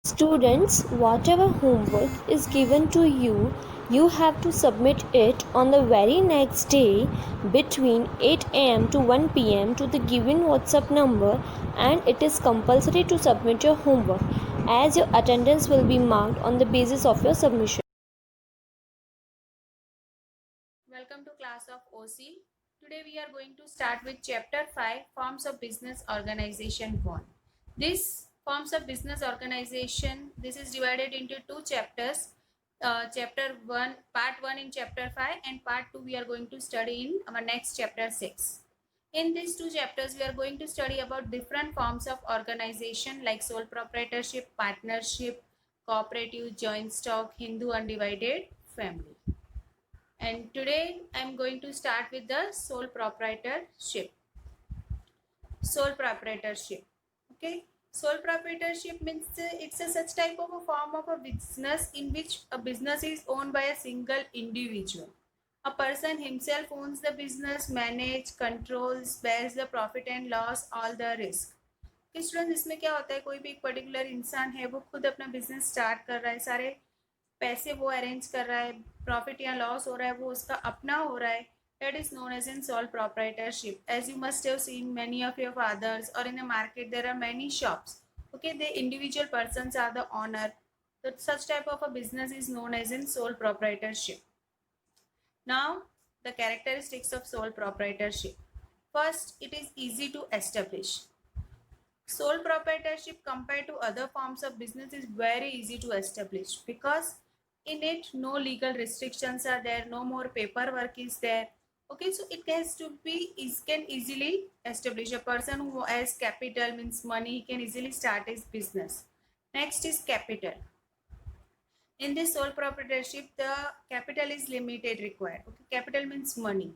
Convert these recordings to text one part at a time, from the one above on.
Students, whatever homework is given to you, you have to submit it on the very next day between 8 am to 1 pm to the given WhatsApp number, and it is compulsory to submit your homework as your attendance will be marked on the basis of your submission. Welcome to class of OC. Today we are going to start with chapter 5, Forms of Business Organization 1. This forms of business organization, this is divided into two chapters. Chapter 1, part 1 in chapter 5 and part 2 we are going to study in our next chapter 6. In these two chapters we are going to study about different forms of organization like sole proprietorship, partnership, cooperative, joint stock, Hindu undivided family. And today I'm going to start with the sole proprietorship. Sole proprietorship. Okay. Sole proprietorship means it's a such type of a form of a business in which a business is owned by a single individual. A person himself owns the business, manage, controls, bears the profit and loss, all the risk. कि student इसमें क्या होता है, कोई भी एक particular इंसान है वो खुद अपना बिजनेस स्टार्ट कर रहा है, सारे पैसे वो अरेंज कर रहा है, प्रॉफिट या लॉस हो रहा है वो उसका अपना हो रहा है. That is known as in sole proprietorship. As you must have seen many of your fathers or in the market there are many shops. Okay, the individual persons are the owner. So such type of a business is known as in sole proprietorship. Now the characteristics of sole proprietorship. First, it is easy to establish. Sole proprietorship compared to other forms of business is very easy to establish because in it no legal restrictions are there, no more paperwork is there. Okay, so it has to be, it can easily establish. A person who has capital means money, he can easily start his business. Next is capital. In this sole proprietorship the capital is limited required. Okay, capital means money.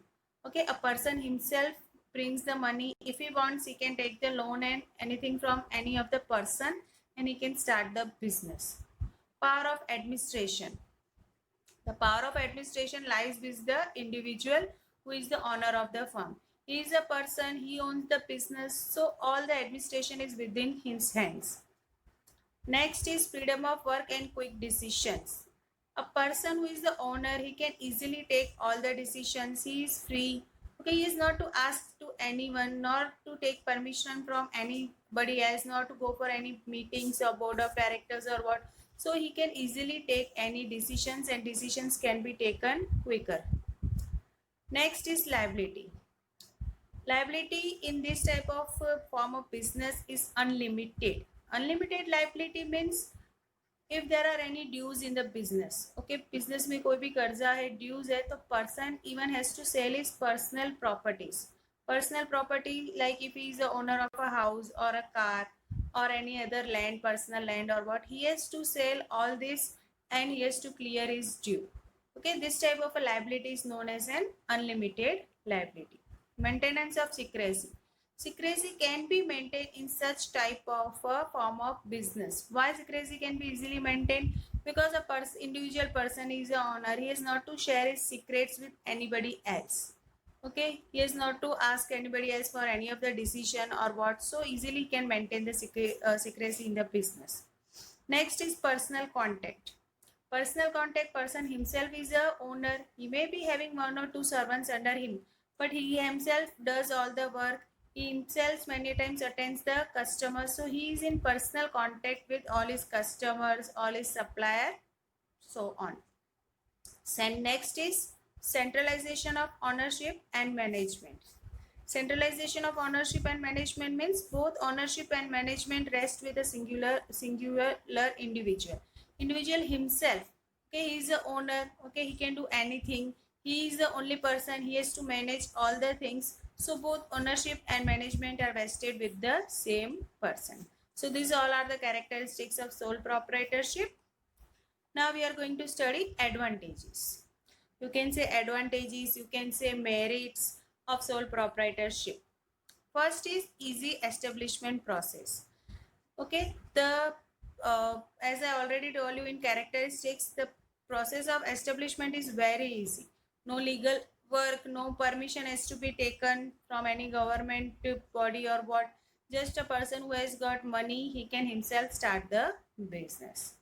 Okay, a person himself brings the money. If he wants he can take the loan and anything from any of the person and he can start the business. Power of administration. The power of administration lies with the individual who is the owner of the firm. He is a person, he owns the business, so all the administration is within his hands. Next is freedom of work and quick decisions. A person who is the owner, he can easily take all the decisions. He is free. Okay, he is not to ask to anyone, nor to take permission from anybody else, nor to go for any meetings or board of directors or what. So he can easily take any decisions and decisions can be taken quicker. Next is liability. Liability in this type of form of business is unlimited. Unlimited liability means if there are any dues in the business. Okay, business में कोई भी कर्जा है, dues है, तो person even has to sell his personal properties. Personal property like if he is the owner of a house or a car or any other land, personal land or what, he has to sell all this and he has to clear his due. Okay, this type of a liability is known as an unlimited liability. Maintenance of secrecy. Secrecy can be maintained in such type of a form of business. Why secrecy can be easily maintained? Because a individual person is the owner. He is not to share his secrets with anybody else. Okay, he is not to ask anybody else for any of the decision or what. So easily can maintain the secrecy in the business. Next is personal contact. Personal contact, person himself is a owner. He may be having one or two servants under him, but he himself does all the work. He himself many times attends the customers. So he is in personal contact with all his customers, all his supplier, so on. Next is centralization of ownership and management. Centralization of ownership and management means both ownership and management rest with a singular individual. Individual himself, okay, he is the owner, okay, he can do anything. He is the only person, he has to manage all the things. So both ownership and management are vested with the same person. So these all are the characteristics of sole proprietorship. Now we are going to study advantages. You can say advantages, you can say merits of sole proprietorship. First is easy establishment process. Okay, the as I already told you in characteristics, the process of establishment is very easy. No legal work, no permission has to be taken from any government body or what. Just a person who has got money, he can himself start the business.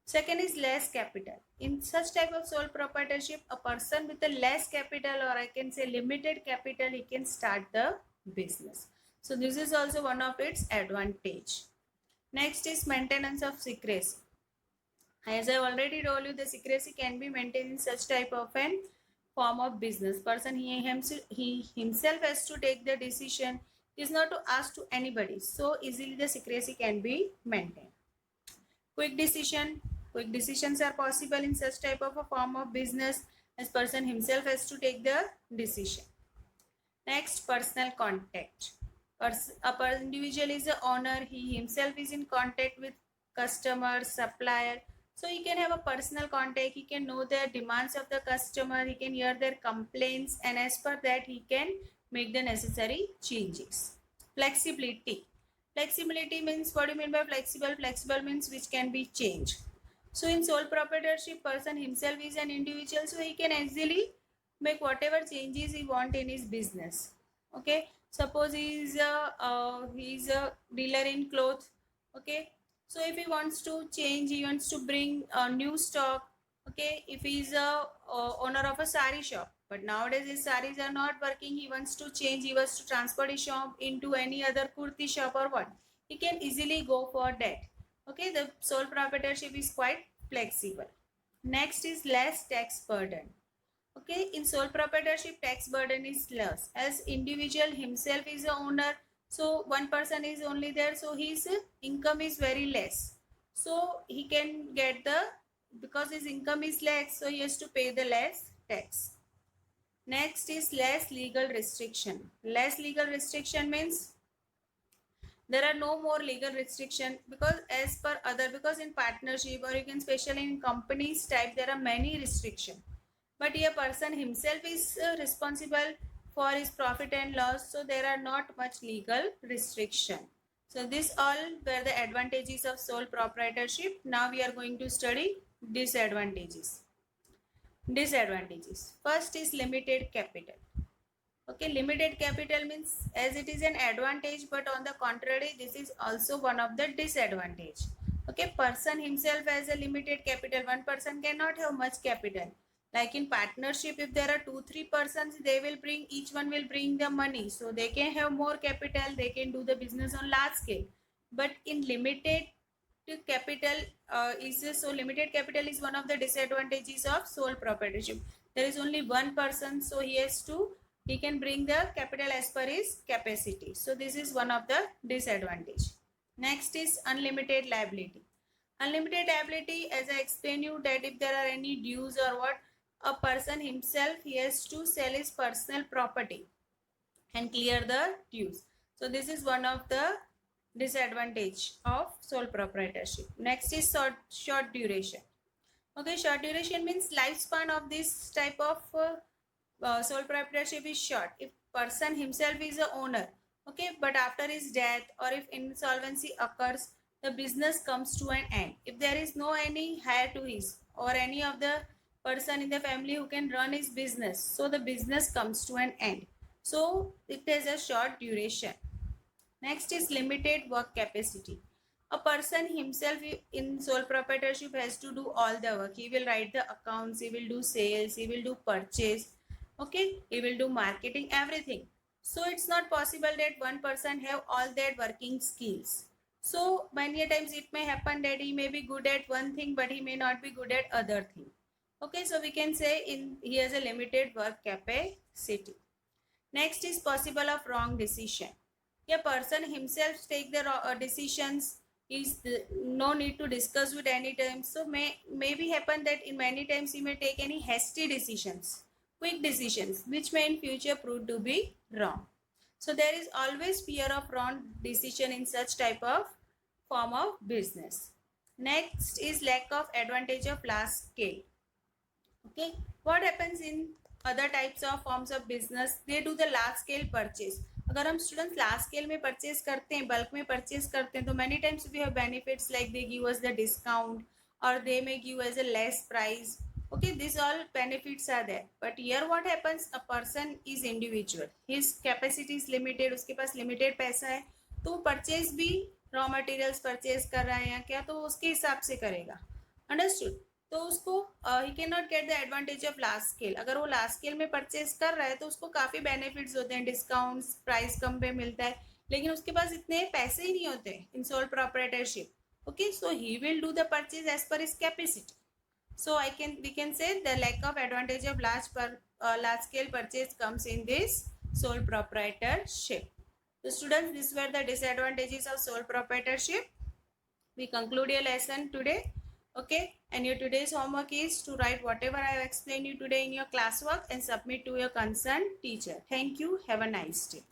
Second is less capital. In such type of sole proprietorship, a person with a less capital, or I can say limited capital, he can start the business. So this is also one of its advantage. Next is maintenance of secrecy. As I already told you, the secrecy can be maintained in such type of an form of business. Person he himself has to take the decision. Is not to ask to anybody. So easily the secrecy can be maintained. Quick decision. Quick decisions are possible in such type of a form of business, as person himself has to take the decision. Next, personal contact. A individual is the owner. He himself is in contact with customer, supplier. So he can have a personal contact. He can know the demands of the customer. He can hear their complaints, and as per that, he can make the necessary changes. Flexibility. Flexibility means, what do you mean by flexible? Flexible means which can be changed. So in sole proprietorship, person himself is an individual, so he can easily make whatever changes he want in his business. Okay, suppose he is a dealer in clothes. Okay, so if he wants to change, he wants to bring a new stock. Okay, if he is a owner of a sari shop, but nowadays his saris are not working, he wants to change, he wants to transfer his shop into any other kurti shop or what, he can easily go for that. Okay, the sole proprietorship is quite flexible. Next is less tax burden. Okay, in sole proprietorship, tax burden is less, as individual himself is the owner. So one person is only there, so his income is very less. So he can get the, because his income is less, so he has to pay the less tax. Next is less legal restriction. Less legal restriction means there are no more legal restriction, because as per other, because in partnership or you can especially in companies type, there are many restriction, but a person himself is responsible for his profit and loss, so there are not much legal restriction. So this all were the advantages of sole proprietorship. Now we are going to study disadvantages. First is limited capital. Okay, limited capital means, as it is an advantage, but on the contrary, this is also one of the disadvantage. Okay, person himself has a limited capital. One person cannot have much capital. Like in partnership, if there are 2-3 persons, they will bring, each one will bring the money, so they can have more capital, they can do the business on large scale. But in limited capital limited capital is one of the disadvantages of sole proprietorship. There is only one person, so he can bring the capital as per his capacity. So this is one of the disadvantage. Next is unlimited liability. Unlimited liability, as I explained you, that if there are any dues or what, a person himself, he has to sell his personal property and clear the dues. So this is one of the disadvantage of sole proprietorship. Next is short duration. Okay, short duration means lifespan of this type of sole proprietorship is short. If person himself is a owner, okay, but after his death or if insolvency occurs, the business comes to an end. If there is no any heir to his or any of the person in the family who can run his business, so the business comes to an end. So it has a short duration. Next is limited work capacity. A person himself in sole proprietorship has to do all the work. He will write the accounts, he will do sales, he will do purchase, okay, he will do marketing, everything. So it's not possible that one person have all that working skills. So many times it may happen that he may be good at one thing, but he may not be good at other thing. Okay, so we can say he has a limited work capacity. Next is possible of wrong decision. A person himself take the decisions, is no need to discuss with any time. So maybe happen that in many times he may take any hasty decisions, quick decisions, which may in future prove to be wrong. So there is always fear of wrong decision in such type of form of business. Next is lack of advantage of large scale. Okay, what happens in other types of forms of business? They do the large scale purchase. अगर हम students large scale में purchase करते हैं, bulk में purchase करते हैं, तो many times we have benefits like they give us the discount और they may give as a less price. Okay, these all benefits are there, but here what happens, a person is individual, his capacity is limited, उसके पास limited पैसा है, तो वो purchase भी raw materials purchase कर रहा है या क्या, तो उसके हिसाब से करेगा। अंडरस्टूड? तो उसको he can not get the advantage of large scale. अगर वो लार्ज स्केल में परचेज कर रहा है तो उसको काफ़ी बेनिफिट्स होते हैं, डिस्काउंट्स, प्राइस कम पे मिलता है, लेकिन उसके पास इतने पैसे ही नहीं होते in sole proprietorship. Okay, so he will do the purchase as per his capacity. So we can say the lack of advantage of large scale purchase comes in this sole proprietorship. So students, these were the disadvantages of sole proprietorship. We conclude your lesson today. Okay, and your today's homework is to write whatever I have explained you today in your classwork and submit to your concerned teacher. Thank you. Have a nice day.